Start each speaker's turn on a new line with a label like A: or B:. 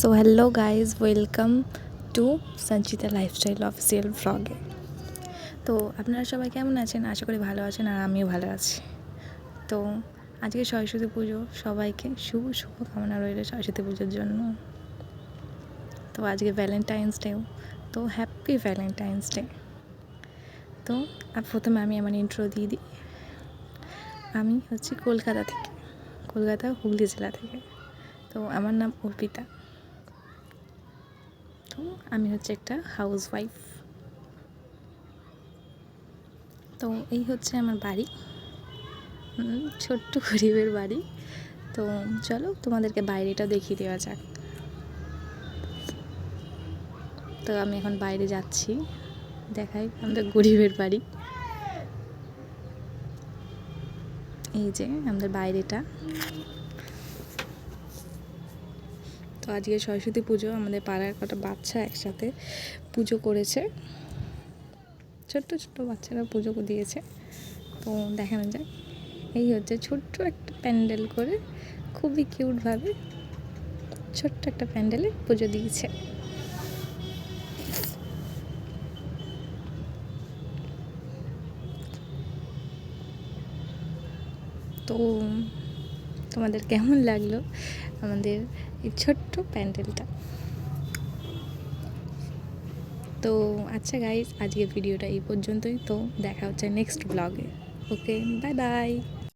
A: So hello guys, welcome to Sanchita lifestyle official ভ্লগে। তো আপনারা সবাই কেমন আছেন? আশা করি ভালো আছেন, আর আমিও ভালো আছি। তো আজকে সরস্বতী পুজো, সবাইকে শুভ কামনা রইল সরস্বতী পুজোর জন্য। তো আজকে ভ্যালেন্টাইন্স ডেও, তো হ্যাপি ভ্যালেন্টাইন্স ডে। তো প্রথমে আমি আমার ইন্ট্রো দিয়ে দিই। আমি হচ্ছি কলকাতা হুগলি জেলা থেকে। তো আমার নাম অর্পিতা। তো আমি হচ্ছে একটা হাউস ওয়াইফ। তো এই হচ্ছে আমার বাড়ি, ছোট্ট গরিবের বাড়ি। তো চলো তোমাদেরকে বাইরেটা দেখিয়ে দেওয়া যাক। তো আমি এখন বাইরে যাচ্ছি, দেখাই আমাদের গরিবের বাড়ি। এই যে আমাদের বাইরেটা। তো আজকে সরস্বতী পুজো, আমাদের পাড়ার কটা বাচ্চা একসাথে পুজো করেছে, ছোট্ট ছোট্ট বাচ্চারা পুজো দিয়েছে। তো দেখানো যায়, এই হচ্ছে ছোট্ট একটা প্যান্ডেল করে, খুবই কিউটভাবে ছোট্ট একটা প্যান্ডেলে পুজো দিয়েছে। তো তোমাদের কেমন লাগলো আমাদের এই ছোট্ট প্যান্ডেলটা? তো আচ্ছা গাইজ, আজকের ভিডিওটা এই পর্যন্তই। তো দেখা হচ্ছে নেক্সট ব্লগে। ওকে, বাই বাই।